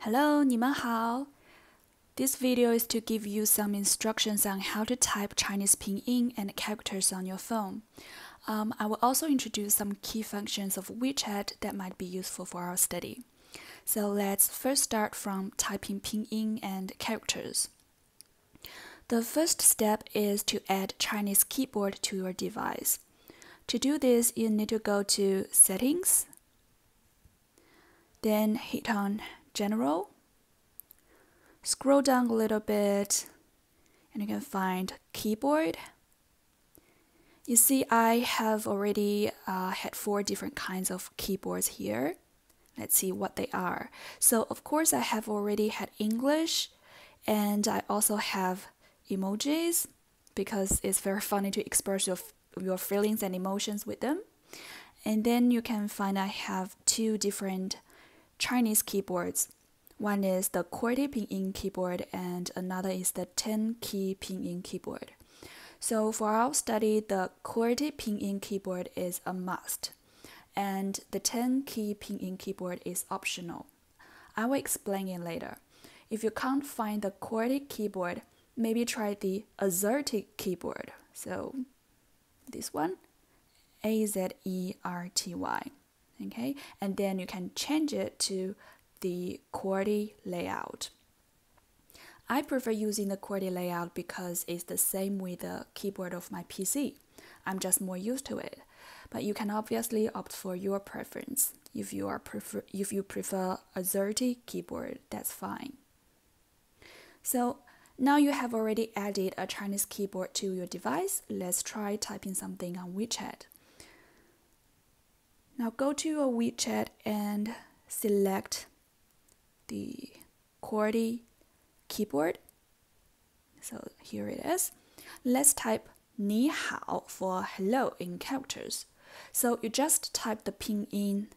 Hello, 你们好. This video is to give you some instructions on how to type Chinese pinyin and characters on your phone. I will also introduce some key functions of WeChat that might be useful for our study. So let's first start from typing pinyin and characters. The first step is to add Chinese keyboard to your device. To do this, you need to go to Settings, then hit on General, scroll down a little bit, and you can find Keyboard. You see, I have already had 4 different kinds of keyboards here. Let's see what they are. So, of course, I have already had English, and I also have emojis because it's very funny to express your feelings and emotions with them. And then you can find I have 2 different Chinese keyboards. One is the QWERTY pinyin keyboard and another is the 10-key pinyin keyboard. So for our study, the QWERTY pinyin keyboard is a must, and the 10-key pinyin keyboard is optional. I will explain it later. If you can't find the QWERTY keyboard, maybe try the AZERTY keyboard. So this one, AZERTY. Okay, and then you can change it to the QWERTY layout. I prefer using the QWERTY layout because it's the same with the keyboard of my PC. I'm just more used to it. But you can obviously opt for your preference. If you prefer AZERTY keyboard, that's fine. So now you have already added a Chinese keyboard to your device. Let's try typing something on WeChat. Now go to your WeChat and select the QWERTY keyboard. So here it is. Let's type 你好 for hello in characters. So you just type the pinyin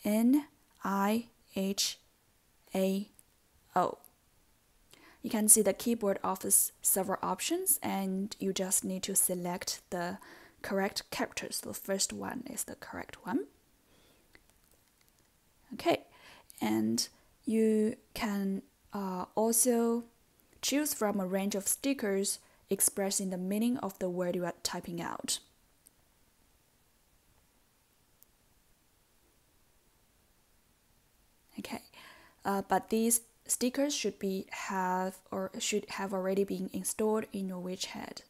NIHAO. You can see the keyboard offers several options and you just need to select the correct characters. The first one is the correct one. Okay, and you can also choose from a range of stickers expressing the meaning of the word you are typing out. Okay, but these stickers should have already been installed in your WeChat.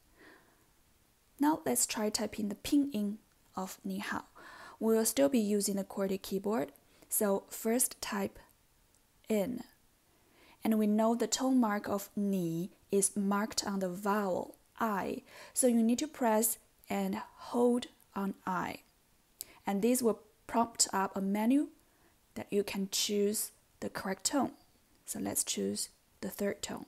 Now let's try typing the pinyin of 你好. We will still be using the QWERTY keyboard. So first type in, and we know the tone mark of 你 is marked on the vowel I, so you need to press and hold on I, and this will prompt up a menu that you can choose the correct tone. So let's choose the 3rd tone.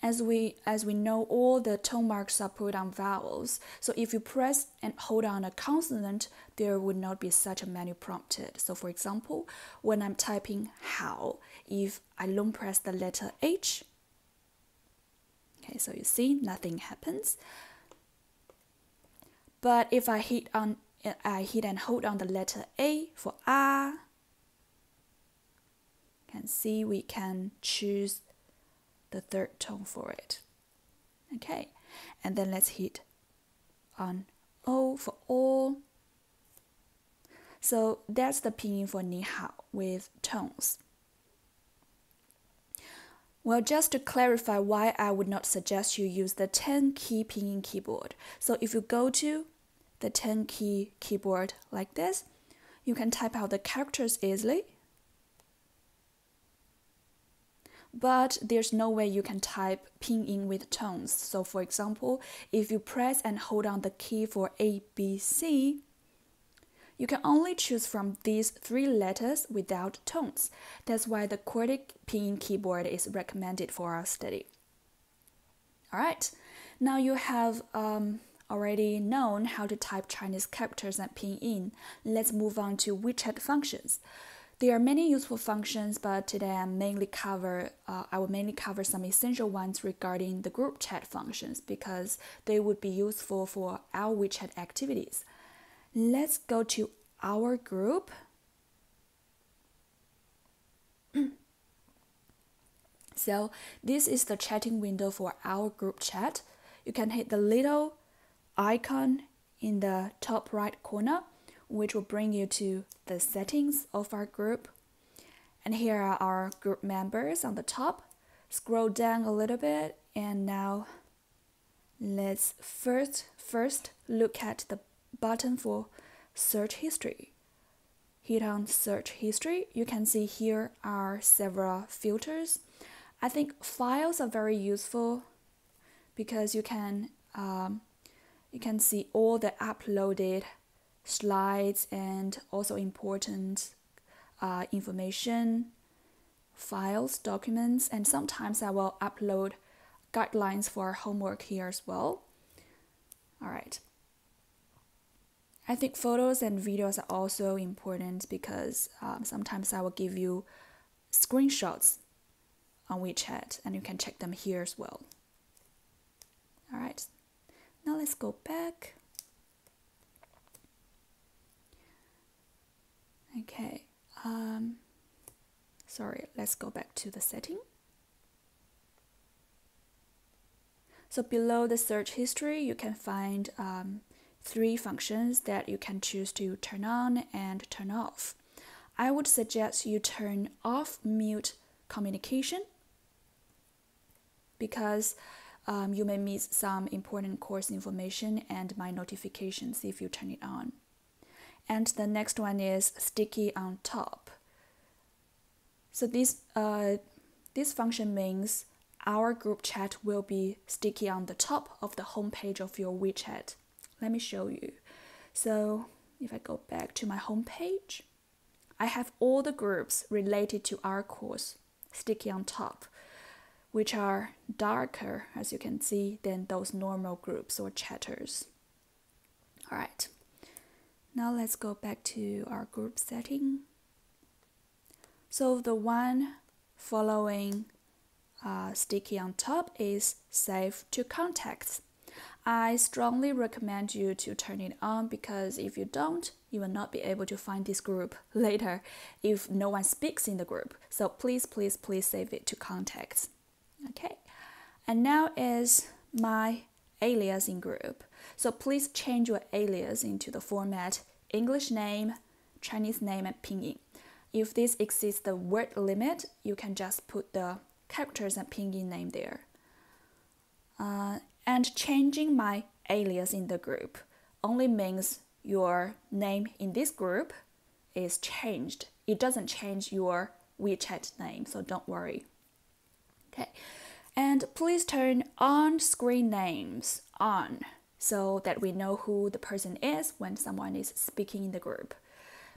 As we know, all the tone marks are put on vowels, so if you press and hold on a consonant, there would not be such a menu prompted. So for example, when I'm typing 好, if I long press the letter H, okay, so you see nothing happens. But if I hit and hold on the letter A for you can see we can choose the 3rd tone for it. Okay, and then let's hit on O for all. So that's the pinyin for 你好 with tones. Well, just to clarify why I would not suggest you use the 10-key pinyin keyboard. So if you go to the 10-key keyboard like this, you can type out the characters easily. But there's no way you can type pinyin with tones. So for example, if you press and hold on the key for A, B, C, you can only choose from these 3 letters without tones. That's why the QWERTY pinyin keyboard is recommended for our study. Alright, now you have already known how to type Chinese characters and pinyin. Let's move on to WeChat functions. There are many useful functions, but today I will mainly cover some essential ones regarding the group chat functions because they would be useful for our WeChat activities. Let's go to our group So this is the chatting window for our group chat. You can hit the little icon in the top right corner, which will bring you to the settings of our group. And here are our group members on the top. Scroll down a little bit, and now let's first look at the button for search history. Hit on search history. You can see here are several filters. I think files are very useful because you can see all the uploaded slides and also important information, files, documents, and sometimes I will upload guidelines for our homework here as well. All right. I think photos and videos are also important because sometimes I will give you screenshots on WeChat and you can check them here as well. All right, now let's go back. Okay, sorry, let's go back to the setting. So below the search history, you can find 3 functions that you can choose to turn on and turn off. I would suggest you turn off mute communication because you may miss some important course information and my notifications if you turn it on. And the next one is sticky on top. So this function means our group chat will be sticky on the top of the home page of your WeChat. Let me show you. So if I go back to my home page, I have all the groups related to our course sticky on top, which are darker, as you can see, than those normal groups or chatters. All right, now let's go back to our group setting. So the one following sticky on top is Save to Contacts. I strongly recommend you to turn it on because if you don't, you will not be able to find this group later if no one speaks in the group. So please save it to Contacts. Okay, and now is my aliasing group. So please change your alias into the format English name, Chinese name, and pinyin. If this exceeds the word limit, you can just put the characters and pinyin name there. And changing my alias in the group only means your name in this group is changed. It doesn't change your WeChat name, so don't worry. Okay, and please turn on-screen names on so that we know who the person is when someone is speaking in the group.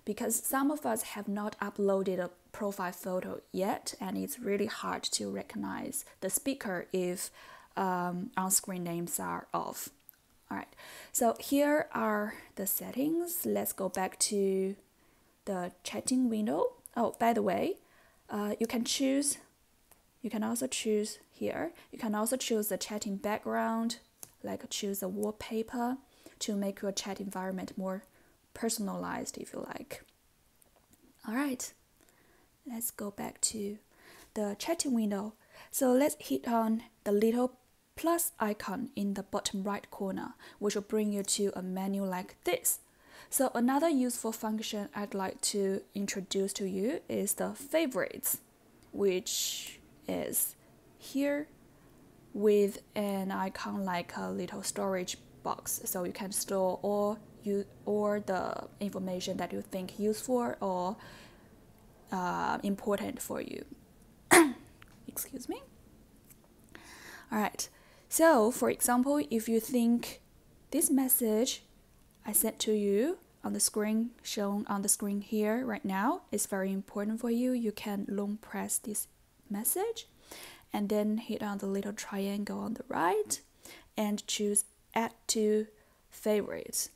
Because some of us have not uploaded a profile photo yet, and it's really hard to recognize the speaker if on-screen names are off. All right, so here are the settings. Let's go back to the chatting window. Oh, by the way, you can also choose here. You can also choose the chatting background, like choose a wallpaper to make your chat environment more personalized if you like. All right, let's go back to the chatting window. So let's hit on the little plus icon in the bottom right corner, which will bring you to a menu like this. So another useful function I'd like to introduce to you is the favorites, which is here with an icon like a little storage box. So you can store all the information that you think useful or important for you. Excuse me. All right. So, for example, if you think this message I sent to you on the screen, shown on the screen here right now, is very important for you, you can long press this message and then hit on the little triangle on the right and choose Add to Favorites.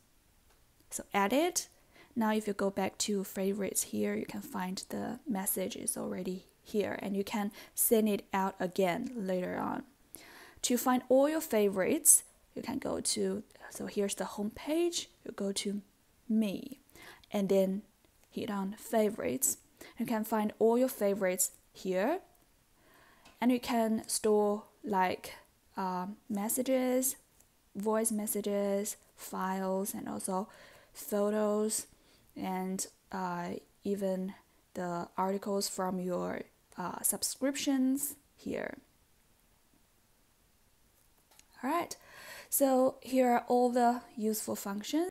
So add it. Now if you go back to Favorites here, you can find the message is already here and you can send it out again later on. To find all your favorites, you can go to, so here's the home page, you go to Me, and then hit on Favorites. You can find all your favorites here. And you can store like messages, voice messages, files, and also photos, and even the articles from your subscriptions here. All right, so here are all the useful functions.